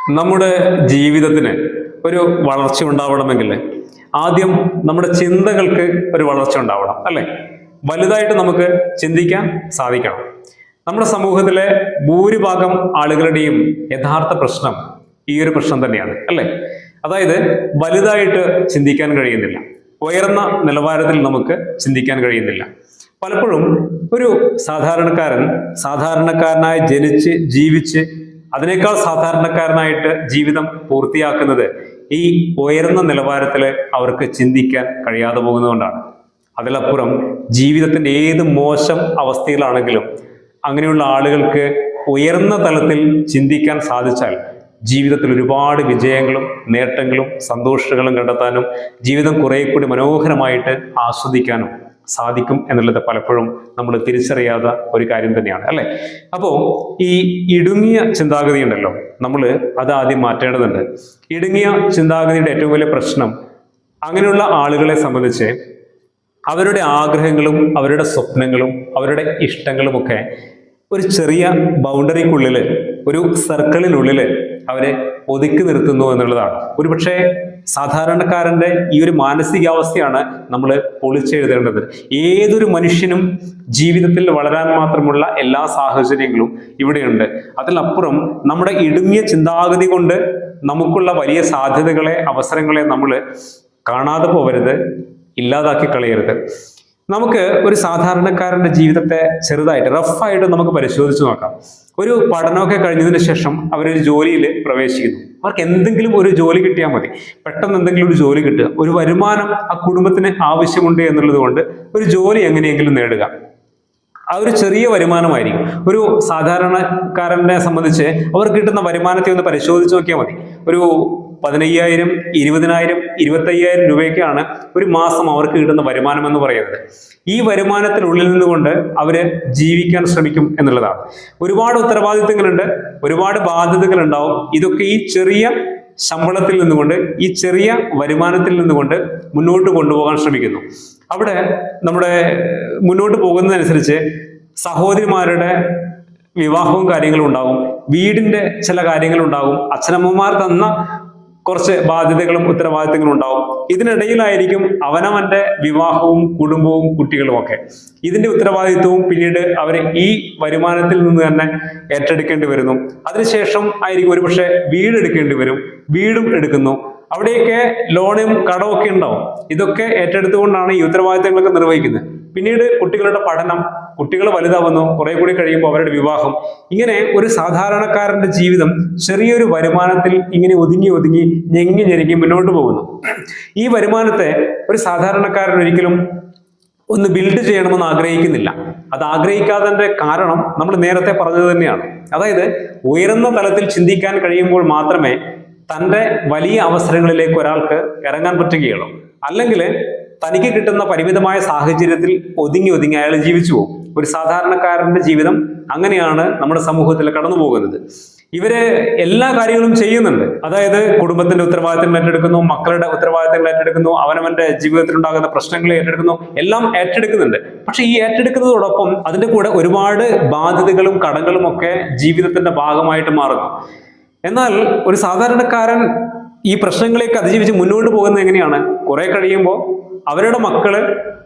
നമ്മുടെ ജീവിതത്തിന് ഒരു വളർച്ച ഉണ്ടാവണമെങ്കിൽ ആദ്യം നമ്മുടെ ചിന്തകൾക്ക് ഒരു വളർച്ച ഉണ്ടാവണം, അല്ലെ? വലുതായിട്ട് നമുക്ക് ചിന്തിക്കാൻ സാധിക്കണം. നമ്മുടെ സമൂഹത്തിലെ ഭൂരിഭാഗം ആളുകളുടെയും യഥാർത്ഥ പ്രശ്നം ഈ ഒരു പ്രശ്നം തന്നെയാണ്, അല്ലെ? അതായത് വലുതായിട്ട് ചിന്തിക്കാൻ കഴിയുന്നില്ല, ഉയർന്ന നിലവാരത്തിൽ നമുക്ക് ചിന്തിക്കാൻ കഴിയുന്നില്ല. പലപ്പോഴും ഒരു സാധാരണക്കാരനായി ജനിച്ച് ജീവിച്ച് അതിനേക്കാൾ സാധാരണക്കാരനായിട്ട് ജീവിതം പൂർത്തിയാക്കുന്നത് ഈ ഉയർന്ന നിലവാരത്തിൽ അവർക്ക് ചിന്തിക്കാൻ കഴിയാതെ പോകുന്നതുകൊണ്ടാണ്. അതിലപ്പുറം ജീവിതത്തിന്റെ ഏത് മോശം അവസ്ഥയിലാണെങ്കിലും അങ്ങനെയുള്ള ആളുകൾക്ക് ഉയർന്ന തലത്തിൽ ചിന്തിക്കാൻ സാധിച്ചാൽ ജീവിതത്തിൽ ഒരുപാട് വിജയങ്ങളും നേട്ടങ്ങളും സന്തോഷങ്ങളും കണ്ടെത്താനും ജീവിതം കുറെ കൂടി മനോഹരമായിട്ട് ആസ്വദിക്കാനും സാധിക്കും എന്നുള്ളത് പലപ്പോഴും നമ്മൾ തിരിച്ചറിയാത്ത ഒരു കാര്യം തന്നെയാണ്, അല്ലെ? അപ്പോൾ ഈ ഇടുങ്ങിയ ചിന്താഗതി ഉണ്ടല്ലോ, നമ്മൾ അത് ആദ്യം മാറ്റേണ്ടതുണ്ട്. ഇടുങ്ങിയ ചിന്താഗതിയുടെ ഏറ്റവും വലിയ പ്രശ്നം അങ്ങനെയുള്ള ആളുകളെ സംബന്ധിച്ച് അവരുടെ ആഗ്രഹങ്ങളും അവരുടെ സ്വപ്നങ്ങളും അവരുടെ ഇഷ്ടങ്ങളുമൊക്കെ ഒരു ചെറിയ ബൗണ്ടറിക്കുള്ളിൽ, ഒരു സർക്കിളിനുള്ളിൽ അവരെ ഒതുക്കി നിർത്തുന്നു എന്നുള്ളതാണ്. ഒരുപക്ഷെ സാധാരണക്കാരന്റെ ഈ ഒരു മാനസികാവസ്ഥയാണ് നമ്മൾ പൊളിച്ചെഴുതേണ്ടത്. ഏതൊരു മനുഷ്യനും ജീവിതത്തിൽ വളരാൻ മാത്രമുള്ള എല്ലാ സാഹചര്യങ്ങളും ഇവിടെയുണ്ട്. അതിലപ്പുറം നമ്മുടെ ഇടുങ്ങിയ ചിന്താഗതി കൊണ്ട് നമുക്കുള്ള വലിയ സാധ്യതകളെ, അവസരങ്ങളെ നമ്മൾ കാണാതെ പോകരുത്, ഇല്ലാതാക്കി കളയരുത്. നമുക്ക് ഒരു സാധാരണക്കാരന്റെ ജീവിതത്തെ ചെറുതായിട്ട് റഫായിട്ട് നമുക്ക് പരിശോധിച്ച് നോക്കാം. ഒരു പഠനമൊക്കെ കഴിഞ്ഞതിന് ശേഷം അവരൊരു ജോലിയിൽ പ്രവേശിക്കുന്നു. അവർക്ക് എന്തെങ്കിലും ഒരു ജോലി കിട്ടിയാൽ മതി, പെട്ടെന്ന് എന്തെങ്കിലും ഒരു ജോലി കിട്ടുക, ഒരു വരുമാനം ആ കുടുംബത്തിന് ആവശ്യമുണ്ട് എന്നുള്ളത് കൊണ്ട് ഒരു ജോലി എങ്ങനെയെങ്കിലും നേടുക. ആ ഒരു ചെറിയ വരുമാനമായിരിക്കും. ഒരു സാധാരണക്കാരനെ സംബന്ധിച്ച് അവർ കിട്ടുന്ന വരുമാനത്തെ ഒന്ന് പരിശോധിച്ച് നോക്കിയാൽ മതി. ഒരു 15,000, 20,000, 25,000 രൂപയൊക്കെയാണ് ഒരു മാസം അവർക്ക് കിട്ടുന്ന വരുമാനം എന്ന് പറയുന്നത്. ഈ വരുമാനത്തിനുള്ളിൽ നിന്നുകൊണ്ട് അവര് ജീവിക്കാൻ ശ്രമിക്കും എന്നുള്ളതാണ്. ഒരുപാട് ഉത്തരവാദിത്തങ്ങളുണ്ട്, ഒരുപാട് ബാധ്യതകൾ ഉണ്ടാവും. ഇതൊക്കെ ഈ ചെറിയ ശമ്പളത്തിൽ നിന്നുകൊണ്ട്, ഈ ചെറിയ വരുമാനത്തിൽ നിന്നുകൊണ്ട് മുന്നോട്ട് കൊണ്ടുപോകാൻ ശ്രമിക്കുന്നു. അവിടെ നമ്മുടെ മുന്നോട്ട് പോകുന്നതനുസരിച്ച് സഹോദരിമാരുടെ വിവാഹവും കാര്യങ്ങളും ഉണ്ടാകും, വീടിന്റെ ചില കാര്യങ്ങളുണ്ടാകും, അച്ഛനമ്മമാർ തന്ന കുറച്ച് ബാധ്യതകളും ഉത്തരവാദിത്തങ്ങളും ഉണ്ടാവും. ഇതിനിടയിലായിരിക്കും അവനവന്റെ വിവാഹവും കുടുംബവും കുട്ടികളും ഒക്കെ. ഇതിന്റെ ഉത്തരവാദിത്വവും പിന്നീട് അവർ ഈ വരുമാനത്തിൽ നിന്ന് തന്നെ ഏറ്റെടുക്കേണ്ടി വരുന്നു. അതിനുശേഷം ആയിരിക്കും ഒരുപക്ഷെ വീട് എടുക്കേണ്ടി വരും, വീടും എടുക്കുന്നു. അവിടെയൊക്കെ ലോണും കടമൊക്കെ ഉണ്ടാവും. ഇതൊക്കെ ഏറ്റെടുത്തുകൊണ്ടാണ് ഈ ഉത്തരവാദിത്തങ്ങളൊക്കെ നിർവഹിക്കുന്നത്. പിന്നീട് കുട്ടികളുടെ പഠനം, കുട്ടികൾ വലുതാവുന്നു, കുറെ കൂടി കഴിയുമ്പോൾ അവരുടെ വിവാഹം. ഇങ്ങനെ ഒരു സാധാരണക്കാരന്റെ ജീവിതം ചെറിയൊരു വരുമാനത്തിൽ ഇങ്ങനെ ഒതുങ്ങി ഞെരുങ്ങി മുന്നോട്ട് പോകുന്നു. ഈ വരുമാനത്തെ ഒരു സാധാരണക്കാരൻ ഒരിക്കലും ഒന്ന് ബിൽഡ് ചെയ്യണമെന്ന് ആഗ്രഹിക്കുന്നില്ല. അത് ആഗ്രഹിക്കാത്തതിന്റെ കാരണം നമ്മൾ നേരത്തെ പറഞ്ഞത് തന്നെയാണ്. അതായത് ഉയർന്ന തലത്തിൽ ചിന്തിക്കാൻ കഴിയുമ്പോൾ മാത്രമേ തൻ്റെ വലിയ അവസരങ്ങളിലേക്ക് ഒരാൾക്ക് ഇറങ്ങാൻ പറ്റുകയുള്ളൂ. അല്ലെങ്കിൽ തനിക്ക് കിട്ടുന്ന പരിമിതമായ സാഹചര്യത്തിൽ ഒതുങ്ങി അയാൾ ജീവിച്ചു പോകും. ഒരു സാധാരണക്കാരന്റെ ജീവിതം അങ്ങനെയാണ് നമ്മുടെ സമൂഹത്തിൽ കടന്നു പോകുന്നത്. ഇവര് എല്ലാ കാര്യങ്ങളും ചെയ്യുന്നുണ്ട്. അതായത് കുടുംബത്തിന്റെ ഉത്തരവാദിത്തങ്ങൾ ഏറ്റെടുക്കുന്നു, മക്കളുടെ ഉത്തരവാദിത്തങ്ങൾ ഏറ്റെടുക്കുന്നു, അവനവന്റെ ജീവിതത്തിൽ ഉണ്ടാകുന്ന പ്രശ്നങ്ങൾ ഏറ്റെടുക്കുന്നു, എല്ലാം ഏറ്റെടുക്കുന്നുണ്ട്. പക്ഷെ ഈ ഏറ്റെടുക്കുന്നതോടൊപ്പം അതിന്റെ കൂടെ ഒരുപാട് ബാധ്യതകളും കടങ്ങളും ഒക്കെ ജീവിതത്തിന്റെ ഭാഗമായിട്ട് മാറുന്നു. എന്നാൽ ഒരു സാധാരണക്കാരൻ ഈ പ്രശ്നങ്ങളെയൊക്കെ അതിജീവിച്ച് മുന്നോട്ട് പോകുന്നത് എങ്ങനെയാണ്? കുറെ കഴിയുമ്പോൾ അവരുടെ മക്കള്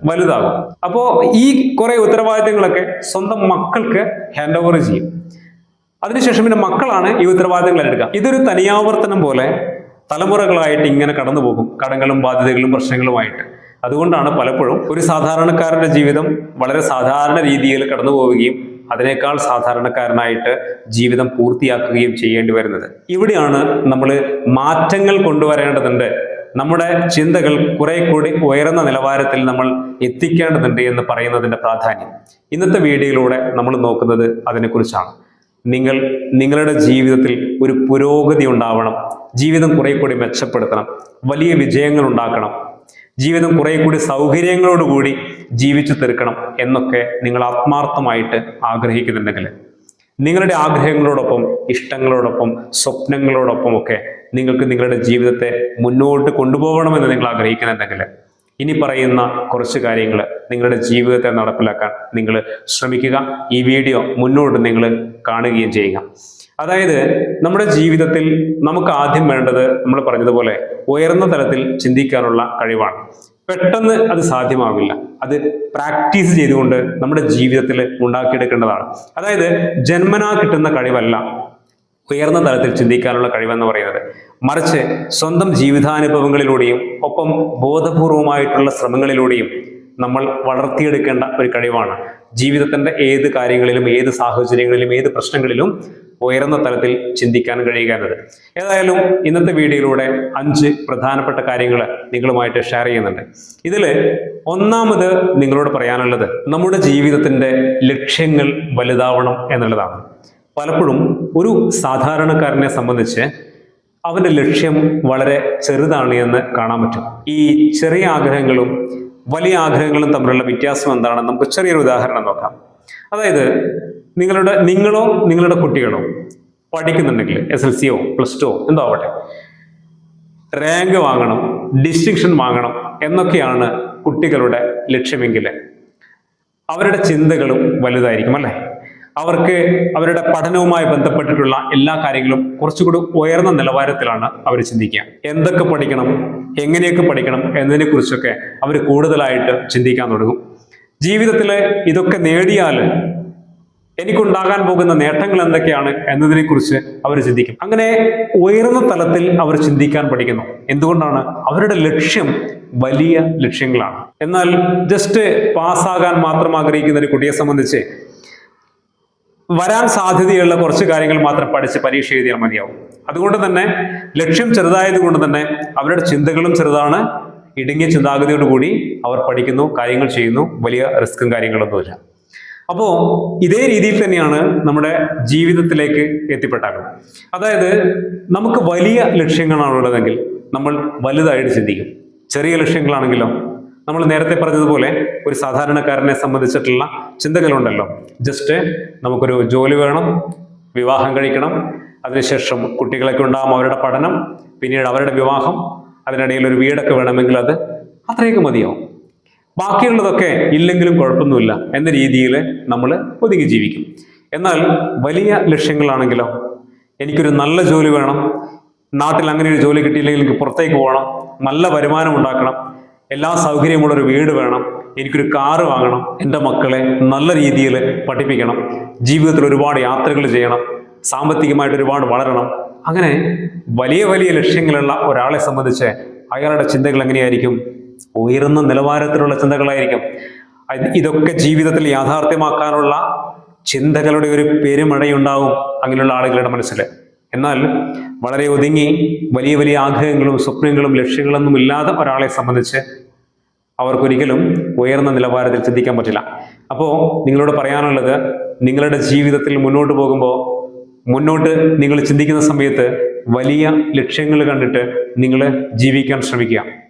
വലുതാകും. അപ്പോ ഈ കുറെ ഉത്തരവാദിത്തങ്ങളൊക്കെ സ്വന്തം മക്കൾക്ക് ഹാൻഡ് ഓവർ ചെയ്യും. അതിനുശേഷം പിന്നെ മക്കളാണ് ഈ ഉത്തരവാദിത്തങ്ങൾ എടുക്കുക. ഇതൊരു തനിയാവർത്തനം പോലെ തലമുറകളായിട്ട് ഇങ്ങനെ കടന്നു പോകും, കടങ്ങളും ബാധ്യതകളും പ്രശ്നങ്ങളുമായിട്ട്. അതുകൊണ്ടാണ് പലപ്പോഴും ഒരു സാധാരണക്കാരന്റെ ജീവിതം വളരെ സാധാരണ രീതിയിൽ കടന്നു പോവുകയും അതിനേക്കാൾ സാധാരണക്കാരനായിട്ട് ജീവിതം പൂർത്തിയാക്കുകയും ചെയ്യേണ്ടി വരുന്നത്. ഇവിടെയാണ് നമ്മൾ മാറ്റങ്ങൾ കൊണ്ടുവരേണ്ടതുണ്ട്. നമ്മുടെ ചിന്തകൾ കുറെ കൂടി ഉയർന്ന നിലവാരത്തിൽ നമ്മൾ എത്തിക്കേണ്ടതുണ്ട് എന്ന് പറയുന്നതിന്റെ പ്രാധാന്യം ഇന്നത്തെ വീഡിയോയിലൂടെ നമ്മൾ നോക്കുന്നത് അതിനെക്കുറിച്ചാണ്. നിങ്ങളുടെ ജീവിതത്തിൽ ഒരു പുരോഗതി ഉണ്ടാവണം, ജീവിതം കുറെ കൂടി മെച്ചപ്പെടുത്തണം, വലിയ വിജയങ്ങൾ ഉണ്ടാക്കണം, ജീവിതം കുറെ കൂടി സൗകര്യങ്ങളോടുകൂടി ജീവിച്ചു തീർക്കണം എന്നൊക്കെ നിങ്ങൾ ആത്മാർത്ഥമായിട്ട് ആഗ്രഹിക്കുന്നുണ്ടെങ്കിൽ, നിങ്ങളുടെ ആഗ്രഹങ്ങളോടൊപ്പം, ഇഷ്ടങ്ങളോടൊപ്പം, സ്വപ്നങ്ങളോടൊപ്പം ഒക്കെ നിങ്ങൾക്ക് നിങ്ങളുടെ ജീവിതത്തെ മുന്നോട്ട് കൊണ്ടുപോകണമെന്ന് നിങ്ങൾ ആഗ്രഹിക്കുന്നുണ്ടെങ്കിൽ, ഇനി പറയുന്ന കുറച്ച് കാര്യങ്ങൾ നിങ്ങളുടെ ജീവിതത്തെ നടപ്പിലാക്കാൻ നിങ്ങൾ ശ്രമിക്കുക. ഈ വീഡിയോ മുന്നോട്ട് നിങ്ങൾ കാണുകയും ചെയ്യുക. അതായത് നമ്മുടെ ജീവിതത്തിൽ നമുക്ക് ആദ്യം വേണ്ടത് നമ്മൾ പറഞ്ഞതുപോലെ ഉയർന്ന തലത്തിൽ ചിന്തിക്കാനുള്ള കഴിവാണ്. പെട്ടെന്ന് അത് സാധ്യമാവില്ല. അത് പ്രാക്ടീസ് ചെയ്തുകൊണ്ട് നമ്മുടെ ജീവിതത്തിൽ ഉണ്ടാക്കിയെടുക്കേണ്ടതാണ്. അതായത് ജന്മനാ കിട്ടുന്ന കഴിവല്ല ഉയർന്ന തലത്തിൽ ചിന്തിക്കാനുള്ള കഴിവെന്ന് പറയുന്നത്. മറിച്ച് സ്വന്തം ജീവിതാനുഭവങ്ങളിലൂടെയും ഒപ്പം ബോധപൂർവമായിട്ടുള്ള ശ്രമങ്ങളിലൂടെയും നമ്മൾ വളർത്തിയെടുക്കേണ്ട ഒരു കഴിവാണ്. ജീവിതത്തിന്റെ ഏത് കാര്യങ്ങളിലും, ഏത് സാഹചര്യങ്ങളിലും, ഏത് പ്രശ്നങ്ങളിലും ഉയർന്ന തലത്തിൽ ചിന്തിക്കാൻ കഴിയുക എന്നത്. ഏതായാലും ഇന്നത്തെ വീഡിയോയിലൂടെ 5 പ്രധാനപ്പെട്ട കാര്യങ്ങൾ നിങ്ങളുമായിട്ട് ഷെയർ ചെയ്യുന്നുണ്ട്. ഇതിൽ ഒന്നാമത് നിങ്ങളോട് പറയാനുള്ളത് നമ്മുടെ ജീവിതത്തിന്റെ ലക്ഷ്യങ്ങൾ വലുതാവണം എന്നുള്ളതാണ്. പലപ്പോഴും ഒരു സാധാരണക്കാരനെ സംബന്ധിച്ച് അവന്റെ ലക്ഷ്യം വളരെ ചെറുതാണ് എന്ന് കാണാൻ പറ്റും. ഈ ചെറിയ ആഗ്രഹങ്ങളും വലിയ ആഗ്രഹങ്ങളും തമ്മിലുള്ള വ്യത്യാസം എന്താണെന്ന് നമുക്ക് ചെറിയൊരു ഉദാഹരണം നോക്കാം. അതായത് നിങ്ങളോ നിങ്ങളുടെ കുട്ടികളോ പഠിക്കുന്നുണ്ടെങ്കിൽ SLCയോ +2 എന്തോ ആവട്ടെ, റാങ്ക് വാങ്ങണം, ഡിസ്റ്റിങ്ഷൻ വാങ്ങണം എന്നൊക്കെയാണ് കുട്ടികളുടെ ലക്ഷ്യമെങ്കിൽ അവരുടെ ചിന്തകളും വലുതായിരിക്കും അല്ലേ? അവർക്ക് അവരുടെ പഠനവുമായി ബന്ധപ്പെട്ടിട്ടുള്ള എല്ലാ കാര്യങ്ങളും കുറച്ചുകൂടി ഉയർന്ന നിലവാരത്തിലാണ് അവർ ചിന്തിക്കുക. എന്തൊക്കെ പഠിക്കണം, എങ്ങനെയൊക്കെ പഠിക്കണം എന്നതിനെ കുറിച്ചൊക്കെ അവർ കൂടുതലായിട്ട് ചിന്തിക്കാൻ തുടങ്ങും. ജീവിതത്തിൽ ഇതൊക്കെ നേടിയാൽ എനിക്കുണ്ടാകാൻ പോകുന്ന നേട്ടങ്ങൾ എന്തൊക്കെയാണ് എന്നതിനെ കുറിച്ച് അവർ ചിന്തിക്കും. അങ്ങനെ ഉയർന്ന തലത്തിൽ അവർ ചിന്തിക്കാൻ പഠിക്കുന്നു. എന്തുകൊണ്ടാണ്? അവരുടെ ലക്ഷ്യം വലിയ ലക്ഷ്യങ്ങളാണ്. എന്നാൽ ജസ്റ്റ് പാസ്സാകാൻ മാത്രം ആഗ്രഹിക്കുന്ന ഒരു കുട്ടിയെ സംബന്ധിച്ച് വരാൻ സാധ്യതയുള്ള കുറച്ച് കാര്യങ്ങൾ മാത്രം പഠിച്ച് പരീക്ഷ എഴുതിയാൽ മതിയാവും. അതുകൊണ്ട് തന്നെ ലക്ഷ്യം ചെറുതായത് കൊണ്ട് തന്നെ അവരുടെ ചിന്തകളും ചെറുതാണ്. ഇടുങ്ങിയ ചിന്താഗതിയോടുകൂടി അവർ പഠിക്കുന്നു, കാര്യങ്ങൾ ചെയ്യുന്നു, വലിയ റിസ്ക്കും കാര്യങ്ങളൊന്നുമില്ല. അപ്പോ ഇതേ രീതിയിൽ തന്നെയാണ് നമ്മുടെ ജീവിതത്തിലേക്ക് എത്തിപ്പെട്ടാലും. അതായത് നമുക്ക് വലിയ ലക്ഷ്യങ്ങളാണുള്ളതെങ്കിൽ നമ്മൾ വലുതായിട്ട് ചിന്തിക്കും. ചെറിയ ലക്ഷ്യങ്ങളാണെങ്കിലോ നമ്മൾ നേരത്തെ പറഞ്ഞതുപോലെ ഒരു സാധാരണക്കാരനെ സംബന്ധിച്ചിട്ടുള്ള ചിന്തകളുണ്ടല്ലോ. ജസ്റ്റ് നമുക്കൊരു ജോലി വേണം, വിവാഹം കഴിക്കണം, അതിനുശേഷം കുട്ടികളൊക്കെ ഉണ്ടാകും, അവരുടെ പഠനം, പിന്നീട് അവരുടെ വിവാഹം, അതിനിടയിൽ ഒരു വീടൊക്കെ വേണമെങ്കിൽ അത് അത്രയൊക്കെ മതിയാവും. ബാക്കിയുള്ളതൊക്കെ ഇല്ലെങ്കിലും കുഴപ്പമൊന്നുമില്ല എന്ന രീതിയിൽ നമ്മൾ ഒതുങ്ങി ജീവിക്കും. എന്നാൽ വലിയ ലക്ഷ്യങ്ങളാണെങ്കിലോ, എനിക്കൊരു നല്ല ജോലി വേണം, നാട്ടിൽ അങ്ങനെ ഒരു ജോലി കിട്ടിയില്ലെങ്കിൽ എനിക്ക് പുറത്തേക്ക് പോകണം, നല്ല വരുമാനം ഉണ്ടാക്കണം, എല്ലാ സൗകര്യമുള്ളൊരു വീട് വേണം, എനിക്കൊരു കാറ് വാങ്ങണം, എൻ്റെ മക്കളെ നല്ല രീതിയിൽ പഠിപ്പിക്കണം, ജീവിതത്തിൽ ഒരുപാട് യാത്രകൾ ചെയ്യണം, സാമ്പത്തികമായിട്ട് ഒരുപാട് വളരണം. അങ്ങനെ വലിയ വലിയ ലക്ഷ്യങ്ങളുള്ള ഒരാളെ സംബന്ധിച്ച് അയാളുടെ ചിന്തകൾ എങ്ങനെയായിരിക്കും? ഉയർന്ന നിലവാരത്തിലുള്ള ചിന്തകളായിരിക്കും. ഇതൊക്കെ ജീവിതത്തിൽ യാഥാർത്ഥ്യമാക്കാനുള്ള ചിന്തകളുടെ ഒരു പെരുമഴയുണ്ടാവും അങ്ങനെയുള്ള ആളുകളുടെ മനസ്സിൽ. എന്നാൽ വളരെ ഒതുങ്ങി വലിയ വലിയ ആഗ്രഹങ്ങളും സ്വപ്നങ്ങളും ലക്ഷ്യങ്ങളൊന്നും ഇല്ലാത്ത ഒരാളെ സംബന്ധിച്ച് അവർക്കൊരിക്കലും ഉയർന്ന നിലവാരത്തിൽ ചിന്തിക്കാൻ പറ്റില്ല. അപ്പോൾ നിങ്ങളോട് പറയാനുള്ളത്, നിങ്ങളുടെ ജീവിതത്തിൽ മുന്നോട്ട് പോകുമ്പോൾ, മുന്നോട്ട് നിങ്ങൾ ചിന്തിക്കുന്ന സമയത്ത് വലിയ ലക്ഷ്യങ്ങൾ കണ്ടിട്ട് നിങ്ങൾ ജീവിക്കാൻ ശ്രമിക്കുക.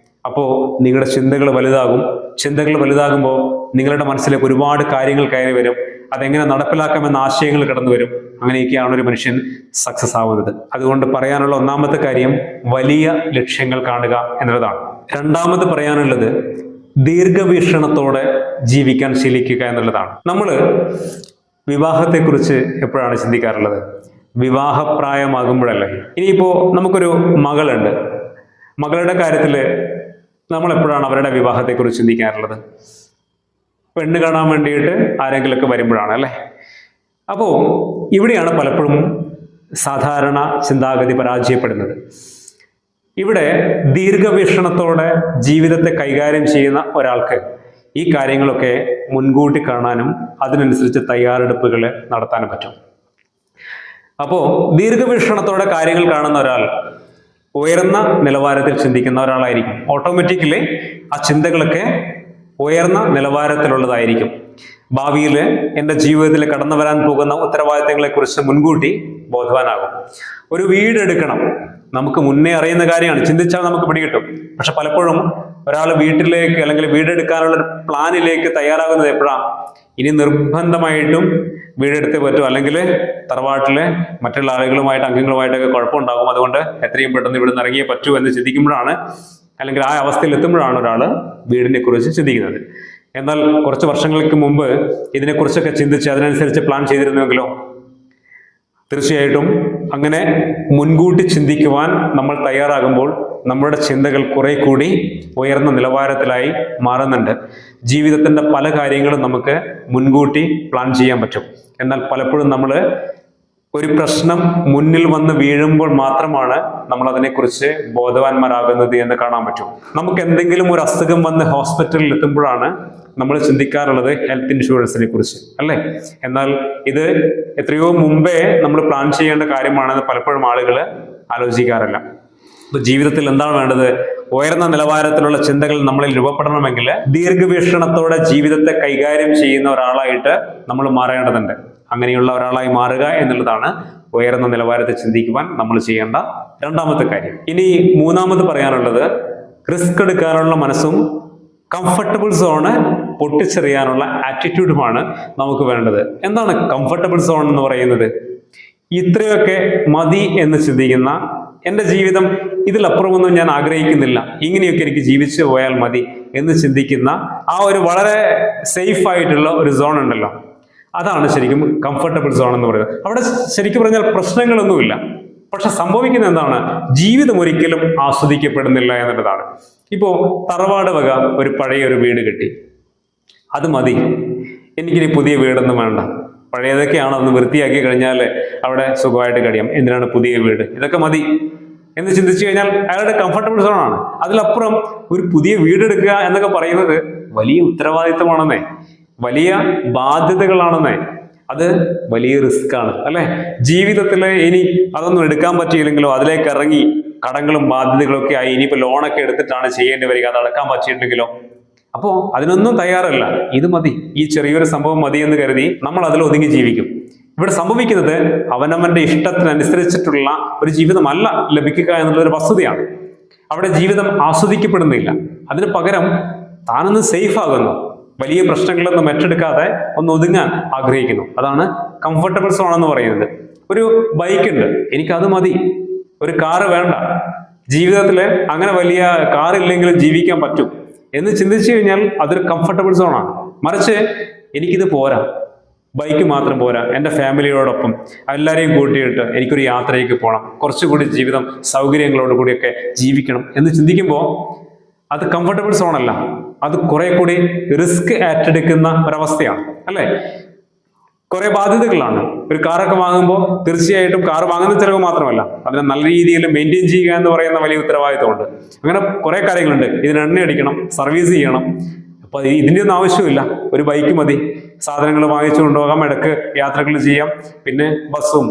അപ്പോൾ നിങ്ങളുടെ ചിന്തകൾ വലുതാകും. ചിന്തകൾ വലുതാകുമ്പോൾ നിങ്ങളുടെ മനസ്സിലേക്ക് ഒരുപാട് കാര്യങ്ങൾ കയറി വരും. അതെങ്ങനെ നടപ്പിലാക്കാമെന്ന ആശയങ്ങൾ കടന്നു വരും. അങ്ങനെയൊക്കെയാണ് ഒരു മനുഷ്യൻ സക്സസ് ആവുന്നത്. അതുകൊണ്ട് പറയാനുള്ള ഒന്നാമത്തെ കാര്യം വലിയ ലക്ഷ്യങ്ങൾ കാണുക എന്നുള്ളതാണ്. രണ്ടാമത് പറയാനുള്ളത് ദീർഘവീക്ഷണത്തോടെ ജീവിക്കാൻ ശീലിക്കുക എന്നുള്ളതാണ്. നമ്മൾ വിവാഹത്തെക്കുറിച്ച് എപ്പോഴാണ് ചിന്തിക്കാറുള്ളത്? വിവാഹപ്രായമാകുമ്പോഴല്ലേ. ഇനിയിപ്പോ നമുക്കൊരു മകളുണ്ട്. മകളുടെ കാര്യത്തിൽ നമ്മൾ എപ്പോഴാണ് അവരുടെ വിവാഹത്തെക്കുറിച്ച് ചിന്തിക്കാറുള്ളത്? പെണ്ണ് കാണാൻ വേണ്ടിയിട്ട് ആരെങ്കിലുമൊക്കെ വരുമ്പോഴാണ് അല്ലേ. അപ്പോൾ ഇവിടെയാണ് പലപ്പോഴും സാധാരണ ചിന്താഗതി പരാജയപ്പെടുന്നത്. ഇവിടെ ദീർഘവീക്ഷണത്തോടെ ജീവിതത്തെ കൈകാര്യം ചെയ്യുന്ന ഒരാൾക്ക് ഈ കാര്യങ്ങളൊക്കെ മുൻകൂട്ടി കാണാനും അതിനനുസരിച്ച് തയ്യാറെടുപ്പുകൾ നടത്താനും പറ്റും. അപ്പോൾ ദീർഘവീക്ഷണത്തോടെ കാര്യങ്ങൾ കാണുന്ന ഒരാൾ ഉയർന്ന നിലവാരത്തിൽ ചിന്തിക്കുന്ന ഒരാളായിരിക്കും. ഓട്ടോമാറ്റിക്കലി ആ ചിന്തകളൊക്കെ ഉയർന്ന നിലവാരത്തിലുള്ളതായിരിക്കും. ഭാവിയിൽ എൻ്റെ ജീവിതത്തിൽ കടന്നു വരാൻ പോകുന്ന ഉത്തരവാദിത്തങ്ങളെക്കുറിച്ച് മുൻകൂട്ടി ബോധവാനാകും. ഒരു വീടെടുക്കണം, നമുക്ക് മുന്നേ അറിയുന്ന കാര്യമാണ്, ചിന്തിച്ചാൽ നമുക്ക് പിടികിട്ടും. പക്ഷെ പലപ്പോഴും ഒരാൾ വീട്ടിലേക്ക് അല്ലെങ്കിൽ വീടെടുക്കാനുള്ള പ്ലാനിലേക്ക് തയ്യാറാകുന്നത് എപ്പോഴാണ്? ഇനി നിർബന്ധമായിട്ടും വീടെടുത്തേ പറ്റൂ, അല്ലെങ്കിൽ തറവാട്ടിലെ മറ്റുള്ള ആളുകളുമായിട്ട് അംഗങ്ങളുമായിട്ടൊക്കെ കുഴപ്പമുണ്ടാകും, അതുകൊണ്ട് എത്രയും പെട്ടെന്ന് ഇവിടെ നിന്ന് ഇറങ്ങിയേ പറ്റൂ എന്ന് ചിന്തിക്കുമ്പോഴാണ്, അല്ലെങ്കിൽ ആ അവസ്ഥയിൽ എത്തുമ്പോഴാണ് ഒരാൾ വീടിനെ കുറിച്ച് ചിന്തിക്കുന്നത്. എന്നാൽ കുറച്ച് വർഷങ്ങൾക്ക് മുമ്പ് ഇതിനെക്കുറിച്ചൊക്കെ ചിന്തിച്ച് അതിനനുസരിച്ച് പ്ലാൻ ചെയ്തിരുന്നുവെങ്കിലോ തീർച്ചയായിട്ടും അങ്ങനെ മുൻകൂട്ടി ചിന്തിക്കുവാൻ നമ്മൾ തയ്യാറാകുമ്പോൾ നമ്മുടെ ചിന്തകൾ കുറെ കൂടി ഉയർന്ന നിലവാരത്തിലായി മാറുന്നുണ്ട്. ജീവിതത്തിന്റെ പല കാര്യങ്ങളും നമുക്ക് മുൻകൂട്ടി പ്ലാൻ ചെയ്യാൻ പറ്റും. എന്നാൽ പലപ്പോഴും നമ്മൾ ഒരു പ്രശ്നം മുന്നിൽ വന്ന് വീഴുമ്പോൾ മാത്രമാണ് നമ്മൾ അതിനെക്കുറിച്ച് ബോധവാന്മാരാകുന്നത് എന്ന് കാണാൻ പറ്റും. നമുക്ക് എന്തെങ്കിലും ഒരു അസുഖം വന്ന് ഹോസ്പിറ്റലിൽ എത്തുമ്പോഴാണ് നമ്മൾ ചിന്തിക്കാറുള്ളത് ഹെൽത്ത് ഇൻഷുറൻസിനെ കുറിച്ച്, അല്ലേ? എന്നാൽ ഇത് എത്രയോ മുമ്പേ നമ്മൾ പ്ലാൻ ചെയ്യേണ്ട കാര്യമാണെന്ന് പലപ്പോഴും ആളുകൾ ആലോചിക്കാറില്ല. ഇപ്പൊ ജീവിതത്തിൽ എന്താണ് വേണ്ടത്? ഉയർന്ന നിലവാരത്തിലുള്ള ചിന്തകൾ നമ്മളിൽ രൂപപ്പെടണമെങ്കിൽ ദീർഘവീക്ഷണത്തോടെ ജീവിതത്തെ കൈകാര്യം ചെയ്യുന്ന ഒരാളായിട്ട് നമ്മൾ മാറേണ്ടതുണ്ട്. അങ്ങനെയുള്ള ഒരാളായി മാറുക എന്നുള്ളതാണ് ഉയർന്ന നിലവാരത്തെ ചിന്തിക്കുവാൻ നമ്മൾ ചെയ്യേണ്ട രണ്ടാമത്തെ കാര്യം. ഇനി മൂന്നാമത് പറയാനുള്ളത്, റിസ്ക് എടുക്കാനുള്ള മനസ്സും കംഫർട്ടബിൾ സോണ് പൊട്ടിച്ചെറിയാനുള്ള ആറ്റിറ്റ്യൂഡുമാണ് നമുക്ക് വേണ്ടത്. എന്താണ് കംഫർട്ടബിൾ സോൺ എന്ന് പറയുന്നത്? ഇത്രയൊക്കെ മതി എന്ന് ചിന്തിക്കുന്ന, എൻ്റെ ജീവിതം ഇതിലപ്പുറമൊന്നും ഞാൻ ആഗ്രഹിക്കുന്നില്ല, ഇങ്ങനെയൊക്കെ എനിക്ക് ജീവിച്ചു പോയാൽ മതി എന്ന് ചിന്തിക്കുന്ന ആ ഒരു വളരെ സേഫ് ആയിട്ടുള്ള ഒരു സോൺ ഉണ്ടല്ലോ, അതാണ് ശരിക്കും കംഫർട്ടബിൾ സോൺ എന്ന് പറയുന്നത്. അവിടെ ശരിക്കും പറഞ്ഞാൽ പ്രശ്നങ്ങളൊന്നുമില്ല. പക്ഷെ സംഭവിക്കുന്ന എന്താണ്? ജീവിതം ഒരിക്കലും ആസ്വദിക്കപ്പെടുന്നില്ല എന്നുള്ളതാണ്. ഇപ്പോ തറവാട് വക ഒരു പഴയ ഒരു വീട് കിട്ടി, അത് മതി, എനിക്കിനി പുതിയ വീടൊന്നും വേണ്ട, പഴയതൊക്കെയാണ്, അന്ന് വൃത്തിയാക്കി കഴിഞ്ഞാൽ അവിടെ സുഖമായിട്ട് കഴിയാം, എന്തിനാണ് പുതിയ വീട്, ഇതൊക്കെ മതി എന്ന് ചിന്തിച്ചു കഴിഞ്ഞാൽ അയാളുടെ കംഫർട്ടബിൾ സോണാണ്. അതിലപ്പുറം ഒരു പുതിയ വീടെടുക്കുക എന്നൊക്കെ പറയുന്നത് വലിയ ഉത്തരവാദിത്തമാണെന്നേ, വലിയ ബാധ്യതകളാണെന്നേ, അത് വലിയ റിസ്ക് ആണ്, അല്ലെ? ജീവിതത്തിൽ ഇനി അതൊന്നും എടുക്കാൻ പറ്റിയില്ലെങ്കിലോ, അതിലേക്ക് ഇറങ്ങി കടങ്ങളും ബാധ്യതകളും ഒക്കെ ആയി ഇനിയിപ്പോ ലോണൊക്കെ എടുത്തിട്ടാണ് ചെയ്യേണ്ടി വരിക, അത് അടക്കാൻ പറ്റിയിട്ടുണ്ടെങ്കിലോ? അപ്പോ അതിനൊന്നും തയ്യാറല്ല. ഇത് മതി, ഈ ചെറിയൊരു സംഭവം മതി എന്ന് കരുതി നമ്മൾ അതിൽ ഒതുങ്ങി ജീവിക്കും. ഇവിടെ സംഭവിക്കുന്നത് അവനവന്റെ ഇഷ്ടത്തിനനുസരിച്ചിട്ടുള്ള ഒരു ജീവിതമല്ല ലഭിക്കുക എന്നുള്ളൊരു വസ്തുതയാണ്. അവിടെ ജീവിതം ആസ്വദിക്കപ്പെടുന്നില്ല. അതിന് പകരം താനൊന്ന് സേഫ് ആകുന്നു, വലിയ പ്രശ്നങ്ങളൊന്നും ഏറ്റെടുക്കാതെ ഒന്ന് ഒതുങ്ങാൻ ആഗ്രഹിക്കുന്നു. അതാണ് കംഫർട്ടബിൾ സോൺ എന്ന് പറയുന്നത്. ഒരു ബൈക്ക് ഉണ്ട്, എനിക്കത് മതി, ഒരു കാറ് വേണ്ട, ജീവിതത്തിൽ അങ്ങനെ വലിയ കാറില്ലെങ്കിലും ജീവിക്കാൻ പറ്റും എന്ന് ചിന്തിച്ചു കഴിഞ്ഞാൽ അതൊരു കംഫർട്ടബിൾ സോണാണ്. മറിച്ച് എനിക്കിത് പോരാ, ബൈക്ക് മാത്രം പോരാ, എൻ്റെ ഫാമിലിയോടൊപ്പം എല്ലാവരെയും കൂട്ടിയിട്ട് എനിക്കൊരു യാത്രയ്ക്ക് പോകണം, കുറച്ചുകൂടി ജീവിതം സൗകര്യങ്ങളോട് കൂടിയൊക്കെ ജീവിക്കണം എന്ന് ചിന്തിക്കുമ്പോൾ അത് കംഫർട്ടബിൾ സോണല്ല, അത് കുറെ കൂടി റിസ്ക് ഏറ്റെടുക്കുന്ന ഒരവസ്ഥയാണ്, അല്ലേ? കുറെ ബാധ്യതകളാണ്. ഒരു കാറൊക്കെ വാങ്ങുമ്പോൾ തീർച്ചയായിട്ടും കാർ വാങ്ങുന്ന ചിലവ് മാത്രമല്ല, അതിനെ നല്ല രീതിയിൽ മെയിൻറ്റെയിൻ ചെയ്യുക എന്ന് പറയുന്ന വലിയ ഉത്തരവാദിത്തമുണ്ട്. അങ്ങനെ കുറെ കാര്യങ്ങളുണ്ട്. ഇതിന് എണ്ണ അടിക്കണം, സർവീസ് ചെയ്യണം. അപ്പൊ ഇതിൻ്റെ ഒന്നും ആവശ്യമില്ല, ഒരു ബൈക്ക് മതി, സാധനങ്ങൾ വാങ്ങിച്ചു കൊണ്ടുപോകാം, ഇടക്ക് യാത്രകൾ ചെയ്യാം, പിന്നെ ബസ്സും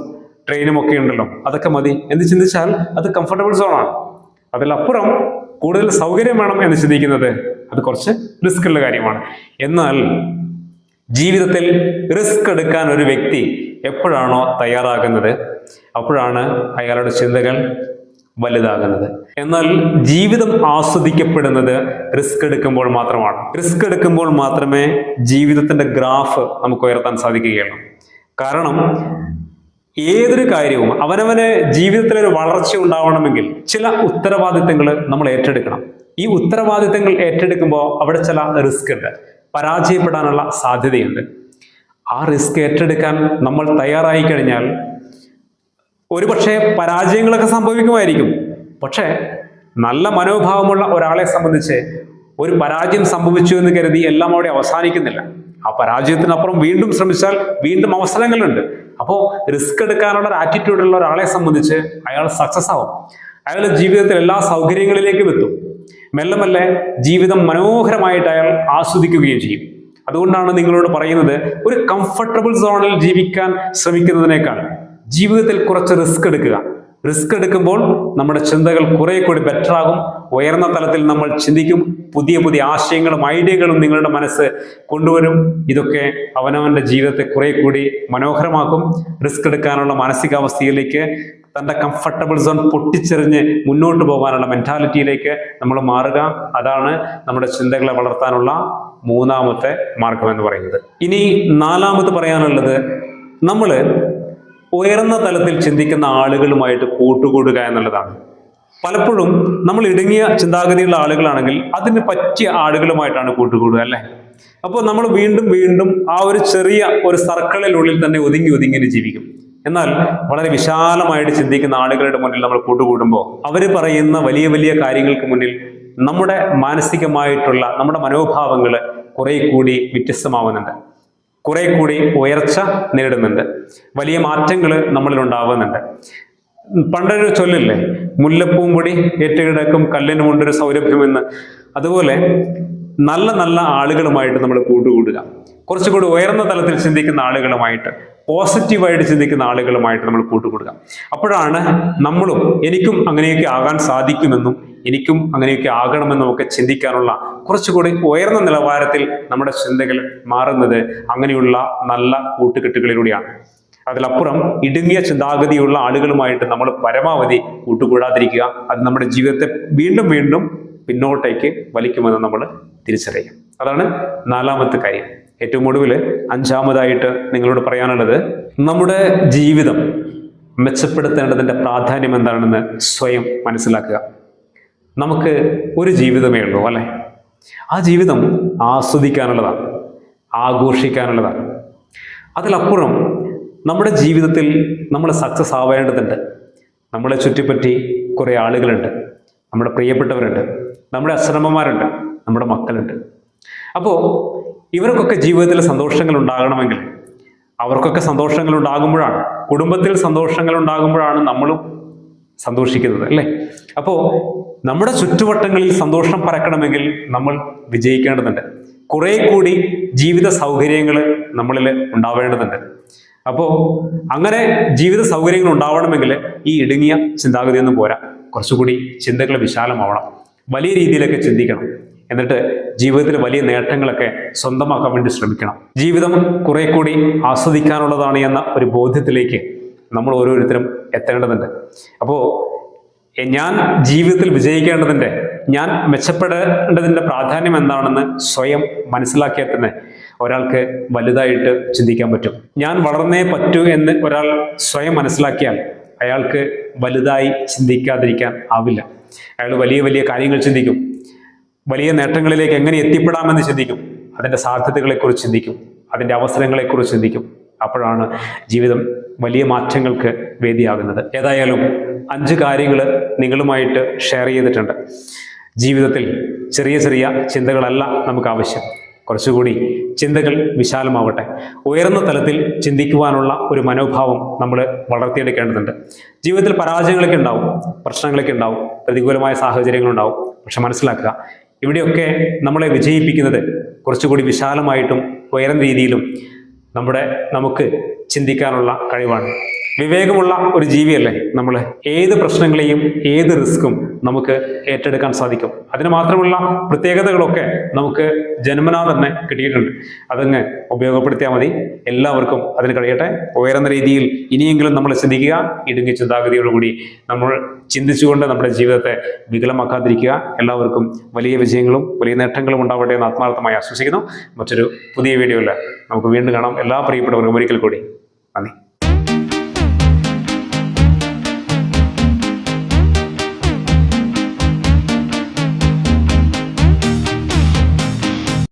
ട്രെയിനും ഒക്കെ ഉണ്ടല്ലോ, അതൊക്കെ മതി എന്ന് ചിന്തിച്ചാൽ അത് കംഫർട്ടബിൾ സോണാണ്. അതിലപ്പുറം കൂടുതൽ സൗകര്യം വേണം എന്ന് ചിന്തിക്കുന്നത് അത് കുറച്ച് റിസ്ക് ഉള്ള കാര്യമാണ്. എന്നാൽ ജീവിതത്തിൽ റിസ്ക് എടുക്കാൻ ഒരു വ്യക്തി എപ്പോഴാണോ തയ്യാറാകുന്നത് അപ്പോഴാണ് അയാളുടെ ചിന്തകൾ വലുതാകുന്നത്. എന്നാൽ ജീവിതം ആസ്വദിക്കപ്പെടുന്നത് റിസ്ക് എടുക്കുമ്പോൾ മാത്രമാണ്. റിസ്ക് എടുക്കുമ്പോൾ മാത്രമേ ജീവിതത്തിന്റെ ഗ്രാഫ് നമുക്ക് ഉയർത്താൻ സാധിക്കുകയുള്ളൂ. കാരണം ഏതൊരു കാര്യവും അവനവന് ജീവിതത്തിലൊരു വളർച്ച ഉണ്ടാവണമെങ്കിൽ ചില ഉത്തരവാദിത്തങ്ങൾ നമ്മൾ ഏറ്റെടുക്കണം. ഈ ഉത്തരവാദിത്തങ്ങൾ ഏറ്റെടുക്കുമ്പോൾ അവിടെ ചില റിസ്ക് ഉണ്ട്, പരാജയപ്പെടാനുള്ള സാധ്യതയുണ്ട്. ആ റിസ്ക് ഏറ്റെടുക്കാൻ നമ്മൾ തയ്യാറായി കഴിഞ്ഞാൽ ഒരുപക്ഷെ പരാജയങ്ങളൊക്കെ സംഭവിക്കുമായിരിക്കും. പക്ഷേ നല്ല മനോഭാവമുള്ള ഒരാളെ സംബന്ധിച്ച് ഒരു പരാജയം സംഭവിച്ചു എന്ന് കരുതി എല്ലാം അവിടെ അവസാനിക്കുന്നില്ല. ആ പരാജയത്തിനപ്പുറം വീണ്ടും ശ്രമിച്ചാൽ വീണ്ടും അവസരങ്ങളുണ്ട്. അപ്പോൾ റിസ്ക് എടുക്കാനുള്ള ഒരു ആറ്റിറ്റ്യൂഡുള്ള ഒരാളെ സംബന്ധിച്ച് അയാൾ സക്സസ് ആവും. അയാൾ ജീവിതത്തിൽ എല്ലാ സൗകര്യങ്ങളിലേക്കും എത്തും. മെല്ലെ മെല്ലെ ജീവിതം മനോഹരമായിട്ട് അയാൾ ആസ്വദിക്കുകയും ചെയ്യും. അതുകൊണ്ടാണ് നിങ്ങളോട് പറയുന്നത്, ഒരു കംഫർട്ടബിൾ സോണിൽ ജീവിക്കാൻ ശ്രമിക്കുന്നതിനേക്കാൾ ജീവിതത്തിൽ കുറച്ച് റിസ്ക് എടുക്കുക. റിസ്ക് എടുക്കുമ്പോൾ നമ്മുടെ ചിന്തകൾ കുറെ കൂടി ബെറ്റർ ആകും. ഉയർന്ന തലത്തിൽ നമ്മൾ ചിന്തിക്കും. പുതിയ പുതിയ ആശയങ്ങളും ഐഡിയകളും നിങ്ങളുടെ മനസ്സ് കൊണ്ടുവരും. ഇതൊക്കെ അവനവന്റെ ജീവിതത്തെ കുറെ കൂടി മനോഹരമാക്കും. റിസ്ക് എടുക്കാനുള്ള മാനസികാവസ്ഥയിലേക്ക്, തൻ്റെ കംഫർട്ടബിൾ സോൺ പൊട്ടിച്ചെറിഞ്ഞ് മുന്നോട്ട് പോകാനുള്ള മെന്റാലിറ്റിയിലേക്ക് നമ്മൾ മാറുക. അതാണ് നമ്മുടെ ചിന്തകളെ വളർത്താനുള്ള മൂന്നാമത്തെ മാർഗം എന്ന് പറയുന്നത്. ഇനി നാലാമത് പറയാനുള്ളത്, നമ്മൾ ഉയർന്ന തലത്തിൽ ചിന്തിക്കുന്ന ആളുകളുമായിട്ട് കൂട്ടുകൂടുക എന്നുള്ളതാണ്. പലപ്പോഴും നമ്മൾ ഇടുങ്ങിയ ചിന്താഗതിയുള്ള ആളുകളാണെങ്കിൽ അതിന് പറ്റിയ ആളുകളുമായിട്ടാണ് കൂട്ടുകൂടുക, അല്ലേ? അപ്പോൾ നമ്മൾ വീണ്ടും വീണ്ടും ആ ഒരു ചെറിയ ഒരു സർക്കിളിനുള്ളിൽ തന്നെ ഒതുങ്ങി ജീവിക്കും. എന്നാൽ വളരെ വിശാലമായിട്ട് ചിന്തിക്കുന്ന ആളുകളുടെ മുന്നിൽ നമ്മൾ കൂട്ടുകൂടുമ്പോൾ അവർ പറയുന്ന വലിയ വലിയ കാര്യങ്ങൾക്ക് മുന്നിൽ നമ്മുടെ മാനസികമായിട്ടുള്ള നമ്മുടെ മനോഭാവങ്ങൾ കുറെ കൂടി വ്യത്യസ്തമാവുന്നുണ്ട്, കുറെ കൂടി ഉയർച്ച നേടുന്നുണ്ട്, വലിയ മാറ്റങ്ങൾ നമ്മളിൽ ഉണ്ടാവുന്നുണ്ട്. പണ്ടൊരു ചൊല്ലില്ലേ, മുല്ലപ്പൂവും പൊടി ഏറ്റുകിടക്കും കല്ലിനുമുണ്ടൊരു സൗരഭ്യമെന്ന്. അതുപോലെ നല്ല നല്ല ആളുകളുമായിട്ട് നമ്മൾ കൂട്ടുകൂടുക, കുറച്ചുകൂടി ഉയർന്ന തലത്തിൽ ചിന്തിക്കുന്ന ആളുകളുമായിട്ട്, പോസിറ്റീവായിട്ട് ചിന്തിക്കുന്ന ആളുകളുമായിട്ട് നമ്മൾ കൂട്ടുകൂടുക. അപ്പോഴാണ് നമ്മളും എനിക്കും അങ്ങനെയൊക്കെ ആകാൻ സാധിക്കുമെന്നും എനിക്കും അങ്ങനെയൊക്കെ ആകണമെന്നും ഒക്കെ ചിന്തിക്കാനുള്ള കുറച്ചുകൂടി ഉയർന്ന നിലവാരത്തിൽ നമ്മുടെ ചിന്തകൾ മാറുന്നത് അങ്ങനെയുള്ള നല്ല കൂട്ടുകെട്ടുകളിലൂടെയാണ്. അതിലപ്പുറം ഇടുങ്ങിയ ചിന്താഗതിയുള്ള ആളുകളുമായിട്ട് നമ്മൾ പരമാവധി കൂട്ടുകൂടാതിരിക്കുക. അത് നമ്മുടെ ജീവിതത്തെ വീണ്ടും വീണ്ടും പിന്നോട്ടേക്ക് വലിക്കുമെന്ന് നമ്മൾ തിരിച്ചറിയുക. അതാണ് നാലാമത്തെ കാര്യം. ഏറ്റവും ഒടുവിൽ അഞ്ചാമതായിട്ട് നിങ്ങളോട് പറയാനുള്ളത്, നമ്മുടെ ജീവിതം മെച്ചപ്പെടുത്തേണ്ടതിൻ്റെ പ്രാധാന്യം എന്താണെന്ന് സ്വയം മനസ്സിലാക്കുക. നമുക്ക് ഒരു ജീവിതമേ ഉള്ളൂ അല്ലേ? ആ ജീവിതം ആസ്വദിക്കാനുള്ളതാണ്, ആഘോഷിക്കാനുള്ളതാണ്. അതിലപ്പുറം നമ്മുടെ ജീവിതത്തിൽ നമ്മൾ സക്സസ് ആവേണ്ടതുണ്ട്. നമ്മളെ ചുറ്റിപ്പറ്റി കുറേ ആളുകളുണ്ട്, നമ്മുടെ പ്രിയപ്പെട്ടവരുണ്ട്, നമ്മുടെ അച്ഛനമ്മമാരുണ്ട്, നമ്മുടെ മക്കളുണ്ട്. അപ്പോൾ ഇവർക്കൊക്കെ ജീവിതത്തിൽ സന്തോഷങ്ങൾ ഉണ്ടാകണമെങ്കിൽ, അവർക്കൊക്കെ സന്തോഷങ്ങൾ ഉണ്ടാകുമ്പോഴാണ്, കുടുംബത്തിൽ സന്തോഷങ്ങൾ ഉണ്ടാകുമ്പോഴാണ് നമ്മളും സന്തോഷിക്കുന്നത് അല്ലേ? അപ്പോൾ നമ്മുടെ ചുറ്റുവട്ടങ്ങളിൽ സന്തോഷം പരക്കണമെങ്കിൽ നമ്മൾ വിജയിക്കേണ്ടതുണ്ട്. കുറെ കൂടി ജീവിത സൗകര്യങ്ങൾ നമ്മളിൽ ഉണ്ടാവേണ്ടതുണ്ട്. അപ്പോൾ അങ്ങനെ ജീവിത സൗകര്യങ്ങൾ ഉണ്ടാവണമെങ്കിൽ ഈ ഇടുങ്ങിയ ചിന്താഗതിയൊന്നും പോരാ, കുറച്ചുകൂടി ചിന്തകൾ വിശാലമാവണം, വലിയ രീതിയിലൊക്കെ ചിന്തിക്കണം. എന്നിട്ട് ജീവിതത്തിൽ വലിയ നേട്ടങ്ങളൊക്കെ സ്വന്തമാക്കാൻ വേണ്ടി ശ്രമിക്കണം. ജീവിതം കുറെ കൂടി ആസ്വദിക്കാനുള്ളതാണ് എന്ന ഒരു ബോധ്യത്തിലേക്ക് നമ്മൾ ഓരോരുത്തരും എത്തേണ്ടതുണ്ട്. അപ്പോൾ ഞാൻ ജീവിതത്തിൽ വിജയിക്കേണ്ടതിൻ്റെ, ഞാൻ മെച്ചപ്പെടേണ്ടതിൻ്റെ പ്രാധാന്യം എന്താണെന്ന് സ്വയം മനസ്സിലാക്കിയാൽ തന്നെ ഒരാൾക്ക് വലുതായിട്ട് ചിന്തിക്കാൻ പറ്റും. ഞാൻ വളർന്നേ പറ്റൂ എന്ന് ഒരാൾ സ്വയം മനസ്സിലാക്കിയാൽ അയാൾക്ക് വലുതായി ചിന്തിക്കാതിരിക്കാൻ ആവില്ല. അയാൾ വലിയ വലിയ കാര്യങ്ങൾ ചിന്തിക്കും, വലിയ നേട്ടങ്ങളിലേക്ക് എങ്ങനെ എത്തിപ്പെടാമെന്ന് ചിന്തിക്കും, അതിൻ്റെ സാധ്യതകളെക്കുറിച്ച് ചിന്തിക്കും, അതിൻ്റെ അവസരങ്ങളെക്കുറിച്ച് ചിന്തിക്കും. അപ്പോഴാണ് ജീവിതം വലിയ മാറ്റങ്ങൾക്ക് വേദിയാകുന്നത്. ഏതായാലും 5 കാര്യങ്ങൾ നിങ്ങളുമായിട്ട് ഷെയർ ചെയ്തിട്ടുണ്ട്. ജീവിതത്തിൽ ചെറിയ ചെറിയ ചിന്തകളല്ല നമുക്ക് ആവശ്യം, കുറച്ചുകൂടി ചിന്തകൾ വിശാലമാവട്ടെ. ഉയർന്ന തലത്തിൽ ചിന്തിക്കുവാനുള്ള ഒരു മനോഭാവം നമ്മൾ വളർത്തിയെടുക്കേണ്ടതുണ്ട്. ജീവിതത്തിൽ പരാജയങ്ങളൊക്കെ ഉണ്ടാവും, പ്രശ്നങ്ങളൊക്കെ ഉണ്ടാവും, പ്രതികൂലമായ സാഹചര്യങ്ങളുണ്ടാവും. പക്ഷെ മനസ്സിലാക്കുക, ഇവിടെയൊക്കെ നമ്മളെ വിജയിപ്പിക്കുന്നത് കുറച്ചുകൂടി വിശാലമായിട്ടും ഉയർന്ന രീതിയിലും നമുക്ക് ചിന്തിക്കാനുള്ള കഴിവാണ്. വിവേകമുള്ള ഒരു ജീവിയല്ലേ നമ്മൾ. ഏത് പ്രശ്നങ്ങളെയും ഏത് റിസ്ക്കും നമുക്ക് ഏറ്റെടുക്കാൻ സാധിക്കും. അതിന് മാത്രമുള്ള പ്രത്യേകതകളൊക്കെ നമുക്ക് ജന്മനാ തന്നെ കിട്ടിയിട്ടുണ്ട്. അതങ്ങ് ഉപയോഗപ്പെടുത്തിയാൽ മതി. എല്ലാവർക്കും അതിന് കഴിയട്ടെ. ഉയർന്ന രീതിയിൽ ഇനിയെങ്കിലും നമ്മൾ ചിന്തിക്കുക. ഇടുങ്ങിയ ചിന്താഗതിയോടുകൂടി നമ്മൾ ചിന്തിച്ചുകൊണ്ട് നമ്മുടെ ജീവിതത്തെ വികലമാക്കാതിരിക്കുക. എല്ലാവർക്കും വലിയ വിജയങ്ങളും വലിയ നേട്ടങ്ങളും ഉണ്ടാവട്ടെ എന്ന് ആത്മാർത്ഥമായി ആശംസിക്കുന്നു. മറ്റൊരു പുതിയ വീഡിയോയിൽ നമുക്ക് വീണ്ടും കാണാം. എല്ലാ പ്രിയപ്പെട്ടവർക്കും ഒരിക്കൽ കൂടി നന്ദി.